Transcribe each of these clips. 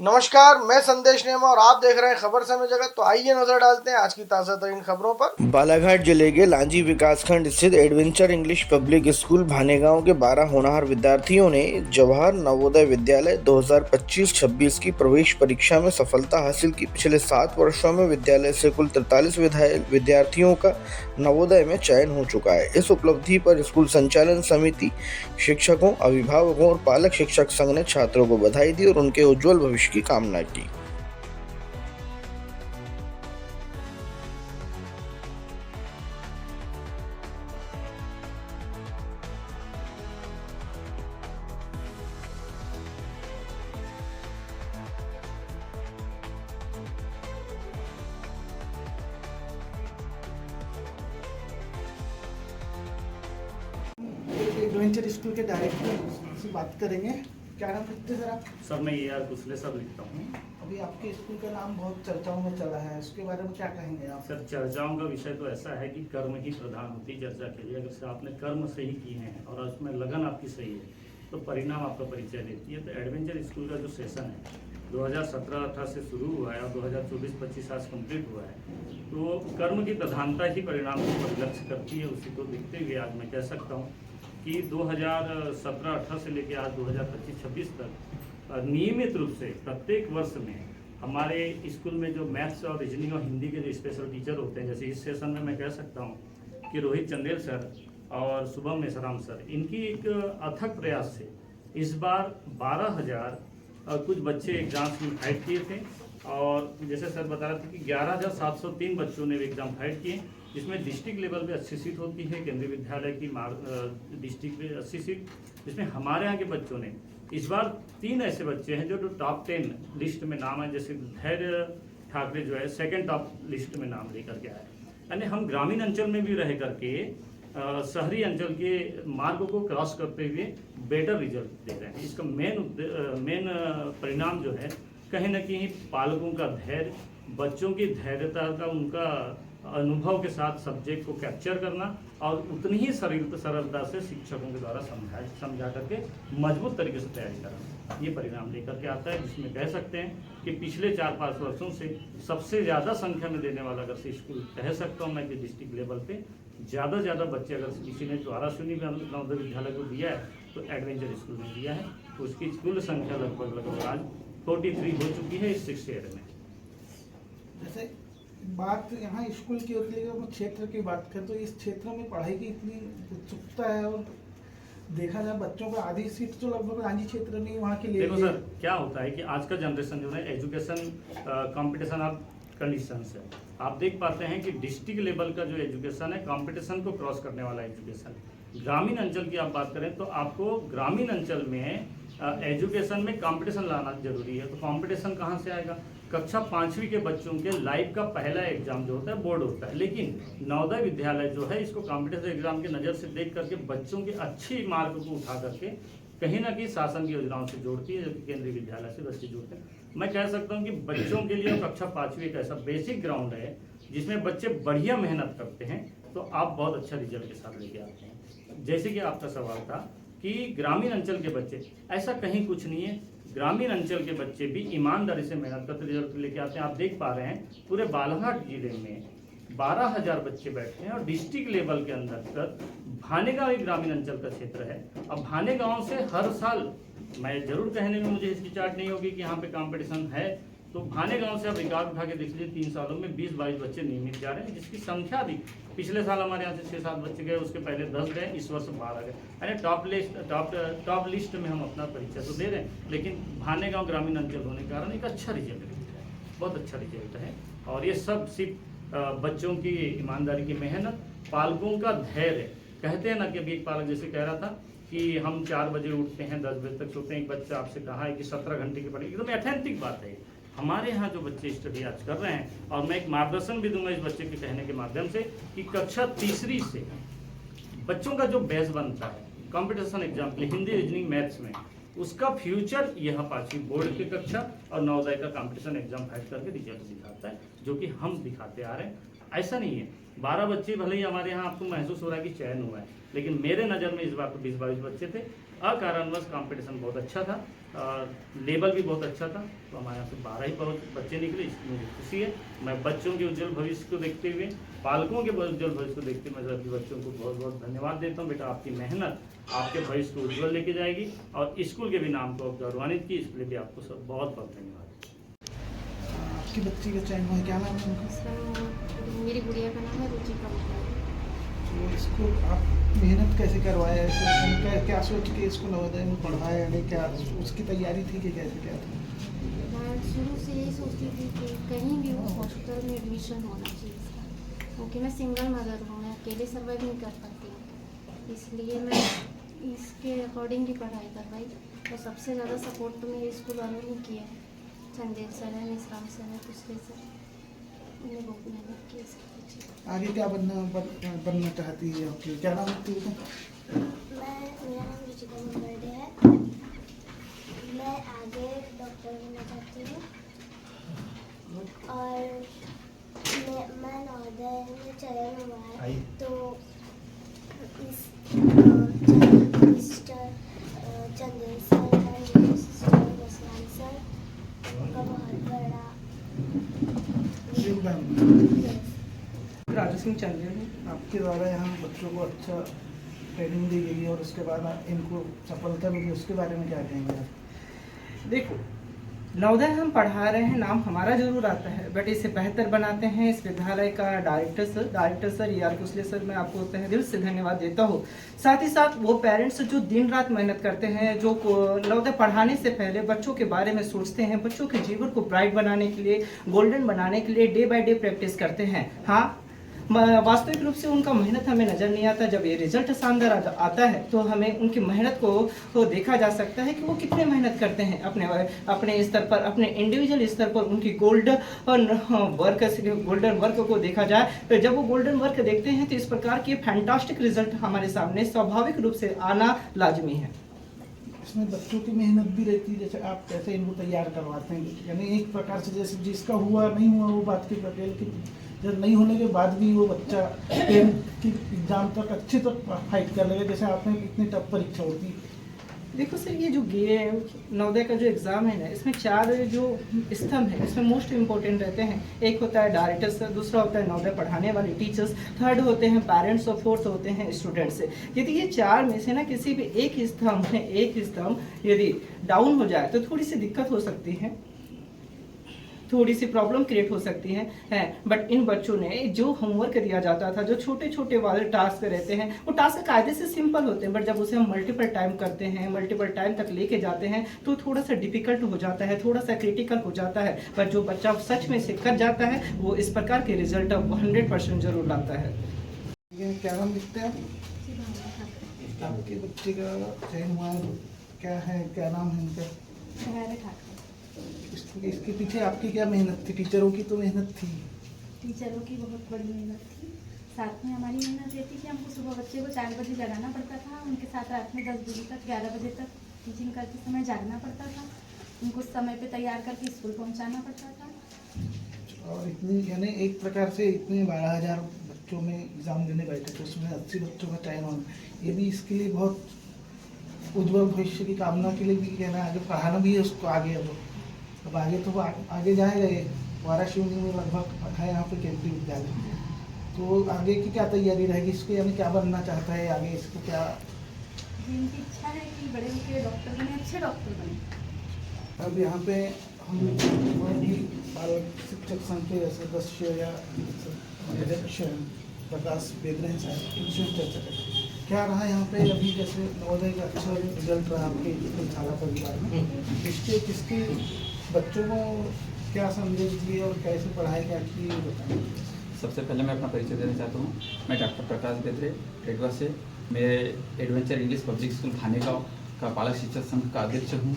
नमस्कार, मैं संदेश नेमा और आप देख रहे हैं खबर समय जगत। तो आइए नजर डालते हैं आज की ताजा तरीन खबरों पर। बालाघाट जिले के लांजी विकासखंड स्थित adventure English public school Bhanegaon के 12 होनहार विद्यार्थियों ने जवाहर नवोदय विद्यालय 2025-26 की प्रवेश परीक्षा में सफलता हासिल की। पिछले 7 वर्षों में विद्यालय से कुल 43 विद्यार्थियों का नवोदय में चयन हो चुका है। इस उपलब्धि पर स्कूल संचालन समिति, शिक्षकों, अभिभावकों और पालक शिक्षक संघ ने छात्रों को बधाई दी और उनके उज्जवल भविष्य की कामना की। एडवेंचर स्कूल के डायरेक्टर से बात करेंगे। क्या नाम लिखते हैं सर आप? सर मैं AR कुसले सर लिखता हूँ। अभी आपके स्कूल का नाम बहुत चर्चाओं में चला है, उसके बारे में क्या कहेंगे आप? सर चर्चाओं का विषय तो ऐसा है कि कर्म ही प्रधान होती है चर्चा के लिए। अगर से आपने कर्म सही किए हैं और उसमें लगन आपकी सही है तो परिणाम आपका परिचय देती है। तो एडवेंचर स्कूल का जो सेशन है 2017-18 से शुरू हुआ है और 2024-25 आज कंप्लीट हुआ है, तो कर्म की प्रधानता ही परिणाम को परिलक्ष्य करती है। उसी को देखते हुए आज मैं कह सकता हूँ कि 2017-18 से लेकर आज 2025-26 तक नियमित रूप से प्रत्येक वर्ष में हमारे स्कूल में जो मैथ्स और रीजनिंग और हिंदी के जो स्पेशल टीचर होते हैं, जैसे इस सेशन में मैं कह सकता हूँ कि रोहित चंदेल सर और शुभम मेसराम सर, इनकी एक अथक प्रयास से इस बार 12,000 कुछ बच्चे एग्जाम्स में फाइट किए थे। और जैसे सर बता रहे थे कि 11,703 बच्चों ने एग्ज़ाम फाइट किए, जिसमें डिस्ट्रिक्ट लेवल पे 80 सीट होती है, केंद्रीय विद्यालय की डिस्ट्रिक्ट पे 80 सीट। जिसमें हमारे यहाँ के बच्चों ने इस बार 3 ऐसे बच्चे हैं जो टॉप 10 लिस्ट में नाम है। जैसे धैर्य ठाकरे जो है सेकंड टॉप लिस्ट में नाम लेकर के आए। यानी हम ग्रामीण अंचल में भी रह करके शहरी अंचल के मार्ग को क्रॉस करते हुए बेटर रिजल्ट दे रहे हैं। इसका मेन परिणाम जो है कहीं ना कहीं पालकों का धैर्य, बच्चों की धैर्यता का, उनका अनुभव के साथ सब्जेक्ट को कैप्चर करना और उतनी ही सरलता से शिक्षकों के द्वारा समझा करके मजबूत तरीके से तैयारी करना, ये परिणाम लेकर के आता है। जिसमें कह सकते हैं कि पिछले 4-5 वर्षों से सबसे ज़्यादा संख्या में देने वाला अगर से स्कूल कह सकता हूँ मैं कि डिस्ट्रिक्ट लेवल पे ज़्यादा बच्चे अगर किसी ने द्वाराशूनी नवोदय विद्यालय को दिया है तो एडवेंचर स्कूल में दिया है। तो उसकी कुल संख्या लगभग आज 43 हो चुकी है इस 6 ईयर में। जैसे बात यहाँ स्कूल की होती है, क्षेत्र की बात करें तो इस क्षेत्र में पढ़ाई की इतनी उत्सुकता है और देखा जाए बच्चों का आधी सीट तो लगभग रांची क्षेत्र में वहाँ के लिए। देखो सर क्या होता है कि आज का जनरेशन जो है एजुकेशन कंपटीशन ऑफ कंडीशंस है। आप देख पाते हैं कि डिस्ट्रिक्ट लेवल का जो एजुकेशन है कंपटीशन को क्रॉस करने वाला एजुकेशन। ग्रामीण अंचल की आप बात करें तो आपको ग्रामीण अंचल में एजुकेशन में कंपटीशन लाना जरूरी है। तो कंपटीशन कहाँ से आएगा? कक्षा 5वीं के बच्चों के लाइफ का पहला एग्जाम जो होता है बोर्ड होता है, लेकिन नवोदय विद्यालय जो है इसको कंपटीशन एग्जाम की नज़र से देख करके बच्चों के अच्छी मार्क को उठा करके कहीं ना कहीं शासन की योजनाओं से जोड़ती है, जबकि केंद्रीय विद्यालय से बच्चे जुड़ते हैं। मैं कह सकता हूँ कि बच्चों के लिए कक्षा 5वीं एक ऐसा बेसिक ग्राउंड है जिसमें बच्चे बढ़िया मेहनत करते हैं तो आप बहुत अच्छा रिजल्ट के साथ लेके आते हैं। जैसे कि आपका सवाल था कि ग्रामीण अंचल के बच्चे, ऐसा कहीं कुछ नहीं है। ग्रामीण अंचल के बच्चे भी ईमानदारी से मेहनत करते रिजल्ट लेके आते हैं। आप देख पा रहे हैं पूरे बालाघाट जिले में 12,000 बच्चे बैठते हैं और डिस्ट्रिक्ट लेवल के अंदर तक भानेगांव एक ग्रामीण अंचल का क्षेत्र है। अब भानेगांव से हर साल, मैं जरूर कहने में मुझे हिचकिचाहट नहीं होगी कि यहाँ पे कंपटीशन है, तो भानेगांव से आप रिकॉर्ड उठा के देख लीजिए 3 सालों में 20-22 बच्चे नियमित जा रहे हैं, जिसकी संख्या भी पिछले साल हमारे यहाँ से 6-7 बच्चे गए, उसके पहले 10 गए, इस वर्ष 12 गए। यानी टॉप लिस्ट में हम अपना परिचय तो दे रहे हैं, लेकिन भानेगांव ग्रामीण अंचल होने के कारण एक अच्छा रिजल्ट है, बहुत अच्छा रिजल्ट है। और ये सब सिर्फ बच्चों की ईमानदारी की मेहनत, पालकों का धैर्य। कहते हैं ना कि अभी एक पालक जैसे कह रहा था कि हम 4 बजे उठते हैं 10 बजे तक सोते हैं। एक बच्चा आपसे कहा है कि 17 घंटे की पढ़ाई, एकदम ऑथेंटिक बात है। हमारे यहाँ जो बच्चे स्टडी आज कर रहे हैं, और मैं एक मार्गदर्शन भी दूंगा इस बच्चे के कहने के माध्यम से कि कक्षा 3री से बच्चों का जो बेस बनता है कंपटीशन एग्जाम के लिए हिंदी, रीजनिंग, मैथ्स में, उसका फ्यूचर यह 5वीं बोर्ड की कक्षा और नवोदय का कंपटीशन एग्जाम फाइट करके रिजल्ट दिखाता है, जो कि हम दिखाते आ रहे हैं। ऐसा नहीं है 12 बच्चे भले ही हमारे यहाँ आपको महसूस हो रहा है कि चयन हुआ है, लेकिन मेरे नज़र में इस बार तो 20-22 बच्चे थे। अकारणवश कंपटीशन बहुत अच्छा था लेवल भी बहुत अच्छा था। तो हमारे यहाँ से 12 ही बच्चे निकले, इसमें मुझे खुशी है। मैं बच्चों के उज्जवल भविष्य को देखते हुए, पालकों के उज्जवल भविष्य को देखते हुए मैं सभी बच्चों को बहुत बहुत धन्यवाद देता हूँ। बेटा, आपकी मेहनत आपके भविष्य को उज्जवल लेके जाएगी और स्कूल के भी नाम को गौरवान्वित की, इसके लिए भी आपको सब बहुत बहुत धन्यवाद। आपकी बच्ची का चयन हुआ, क्या नाम है उनका? सर, मेरी गुड़िया का नाम है रुचिका मुखर्जी। तो इसको आप मेहनत कैसे करवाया, ऐसे उनका क्या सोच के इसको नवोदय में पढ़ाया, यानी क्या उसकी तैयारी थी कि कैसे क्या था? मैं शुरू से यही सोचती थी कि कहीं भी वो हॉस्पिटल में एडमिशन होना चाहिए इसका, क्योंकि मैं सिंगल मदर हूँ, मैं अकेले सर्वाइव नहीं कर पाती हूँ। इसलिए मैं इसके अकॉर्डिंग ही पढ़ाई करवाई। तो सबसे ज़्यादा सपोर्ट तो मेरे स्कूल वालों ने किया है। चंदेल सर है, मिश्राम सर है, कुशले सर, उन्हें बहुत मेहनत की इसके पीछे। आगे क्या बनना चाहती है आपकी, क्या नाम है तुमका? मेरा नाम रुचिका मुखर्जी है। मैं आगे डॉक्टर बनना चाहती हूँ और मैं नवोदय में चयन हुआ है। तो इस मिस्टर चंदेल सर और मिस्टर मिश्राम सर उनका बहुत बड़ा योगदान। राजू सिंह चंदेल है। आपके द्वारा यहाँ बच्चों को अच्छा ट्रेनिंग दी गई और उसके बाद इनको सफलता मिली, उसके बारे में क्या कहेंगे आप? देखो, नवोदय हम पढ़ा रहे हैं, नाम हमारा जरूर आता है, बट इसे बेहतर बनाते हैं इस विद्यालय का डायरेक्टर सर ER कुशले सर, मैं आपको तहे दिल से धन्यवाद देता हूँ। साथ ही साथ वो पेरेंट्स जो दिन रात मेहनत करते हैं, जो नवोदय पढ़ाने से पहले बच्चों के बारे में सोचते हैं, बच्चों के जीवन को ब्राइट बनाने के लिए, गोल्डन बनाने के लिए डे बाय डे प्रैक्टिस करते हैं। हाँ, वास्तविक रूप से उनका मेहनत हमें नज़र नहीं आता। जब ये रिजल्ट शानदार आता है तो हमें उनकी मेहनत को देखा जा सकता है कि वो कितने मेहनत करते हैं अपने स्तर पर, अपने इंडिविजुअल स्तर पर। उनकी गोल्डन वर्क को देखा जाए तो जब वो गोल्डन वर्क देखते हैं तो इस प्रकार के फैंटास्टिक रिजल्ट हमारे सामने स्वाभाविक रूप से आना लाजमी है। इसमें बच्चों की मेहनत भी रहती है, जैसे आप कैसे इनको तैयार करवाते हैं, यानी एक प्रकार से जैसे जिसका हुआ नहीं हुआ वो बात की प्रक्रिया, लेकिन जब नहीं होने के बाद भी वो बच्चा 10th की एग्जाम तक अच्छे तक फाइट कर लेगा, जैसे आपने इतनी टफ परीक्षा होती है। देखो सर, ये जो नवोदय का जो एग्ज़ाम है ना, इसमें 4 जो स्तंभ है इसमें मोस्ट इम्पोर्टेंट रहते हैं। एक होता है डायरेक्टर सर, दूसरा होता है नवोदय पढ़ाने वाले टीचर्स, थर्ड होते हैं पेरेंट्स और फोर्थ होते हैं स्टूडेंट्स। यदि ये 4 में से ना किसी भी एक स्तंभ यदि डाउन हो जाए तो थोड़ी सी दिक्कत हो सकती है, थोड़ी सी प्रॉब्लम क्रिएट हो सकती है। बट इन बच्चों ने जो होमवर्क दिया जाता था, जो छोटे छोटे वाले टास्क रहते हैं, वो टास्क कायदे से सिंपल होते हैं, बट जब उसे हम मल्टीपल टाइम करते हैं, मल्टीपल टाइम तक लेके जाते हैं तो थोड़ा सा डिफिकल्ट हो जाता है, थोड़ा सा क्रिटिकल हो जाता है। पर जो बच्चा सच में से कर जाता है वो इस प्रकार के रिजल्ट 100% जरूर लाता है। ये क्या नाम लिखते हैं आपके बच्चे का चयन हुआ है, क्या है, क्या नाम है उनका? इसके पीछे आपकी क्या मेहनत थी? टीचरों की तो मेहनत थी। टीचरों की बहुत बड़ी मेहनत थी, साथ में हमारी मेहनत ये थी कि हमको सुबह बच्चे को 4 बजे जगाना पड़ता था, उनके साथ रात में 10 बजे तक 11 बजे तक टीचिंग करते समय जागना पड़ता था, उनको समय पे तैयार करके स्कूल पहुंचाना पड़ता था। और इतनी यानी एक प्रकार से इतने 12,000 बच्चों में एग्ज़ाम देने बैठे थे, उसमें 80 बच्चों का चयन होना, ये भी इसके लिए बहुत उज्ज्वल भविष्य की कामना के लिए भी कहना, आगे पढ़ाना भी है उसको आगे। अब आगे तो वो आगे जाएगा, ये वाराणसी में लगभग है यहाँ पे केंद्रीय विद्यालय, तो आगे की क्या तैयारी रहेगी इसको, यानी क्या बनना चाहता है आगे, इसको क्या? इनकी इच्छा है कि बड़े होकर डॉक्टर बने, अच्छे डॉक्टर बने। अब यहाँ पे हम भी बाल शिक्षक संघ के सदस्य या अध्यक्ष प्रकाश बेदरे हैं साहब, इनसे चर्चा करें क्या रहा यहाँ पे अभी, जैसे नवोदय का अच्छा रिजल्ट रहा आपके थाना परिवार में, किसके बच्चों को क्या संदेश दिए और कैसे पढ़ाई क्या की बताएं। सबसे पहले मैं अपना परिचय देना चाहता हूँ। मैं डॉक्टर प्रकाश बेदरे रेडवा से, मैं adventure English public school Bhanegaon का पालक शिक्षक संघ का अध्यक्ष हूँ।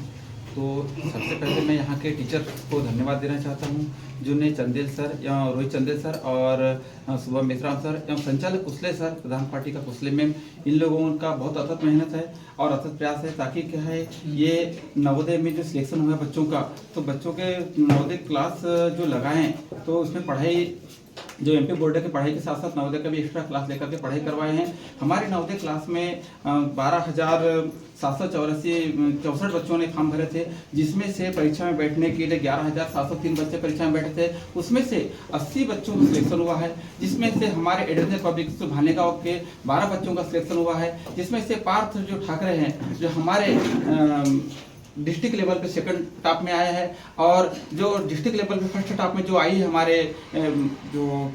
तो सबसे पहले मैं यहाँ के टीचर को धन्यवाद देना चाहता हूँ, जिन्हें चंदेल सर या रोहित चंदेल सर और सुबह मिश्राम सर एवं संचालक कुशले सर, प्रधान पार्टी का कुशले मैम, इन लोगों का बहुत अथक मेहनत है और अथक प्रयास है, ताकि क्या है ये नवोदय में जो सिलेक्शन हुआ बच्चों का, तो बच्चों के नवोदय क्लास जो लगाएं तो उसमें पढ़ाई जो एमपी बोर्ड की पढ़ाई के साथ साथ नवोदय का भी एक्स्ट्रा क्लास लेकर के पढ़ाई करवाए हैं। हमारे नवोदय क्लास में 12,784 बच्चों ने फॉर्म भरे थे, जिसमें से परीक्षा में बैठने के लिए 11,703 बच्चे परीक्षा में बैठे थे। उसमें से 80 बच्चों का सिलेक्शन हुआ है, जिसमें से हमारे एडवेंचर पब्लिक स्कूल भानेगांव के 12 बच्चों का सिलेक्शन हुआ है, जिसमें से पार्थ जो ठाकरे हैं जो हमारे डिस्ट्रिक्ट लेवल पे सेकंड टॉप में आया है, और जो डिस्ट्रिक्ट लेवल पे फर्स्ट टॉप में जो आई है हमारे जो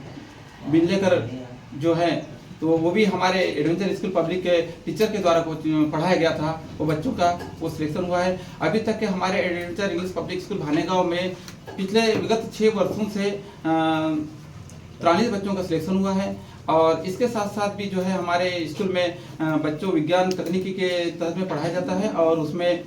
बिल्लेकर जो है, तो वो भी हमारे एडवेंचर स्कूल पब्लिक के टीचर के द्वारा पढ़ाया गया था। वो बच्चों का वो सिलेक्शन हुआ है। अभी तक के हमारे adventure English public school Bhanegaon में पिछले विगत 6 वर्षों से 43 बच्चों का सिलेक्शन हुआ है। और इसके साथ साथ भी जो है हमारे स्कूल में बच्चों विज्ञान तकनीकी के तहत में पढ़ाया जाता है, और उसमें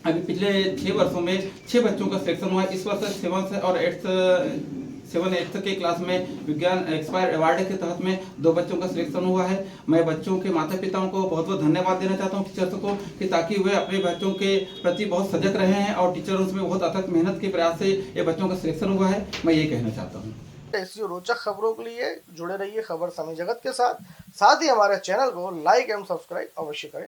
अभी पिछले 6 वर्षों में 6 बच्चों का सिलेक्शन हुआ है। इस वर्ष 7th और 8th के क्लास में विज्ञान एक्सपायर अवार्ड के तहत में 2 बच्चों का सिलेक्शन हुआ है। मैं बच्चों के माता पिताओं को बहुत बहुत धन्यवाद देना चाहता हूँ, टीचर्स को, कि ताकि वे अपने बच्चों के प्रति बहुत सजग रहे हैं, और टीचर उसमें बहुत अथक मेहनत के प्रयास से ये बच्चों का सिलेक्शन हुआ है। मैं ये कहना चाहता हूँ। ऐसी रोचक खबरों के लिए जुड़े रहिए खबर समय जगत के साथ ही हमारे चैनल को लाइक एवं सब्सक्राइब अवश्य करें।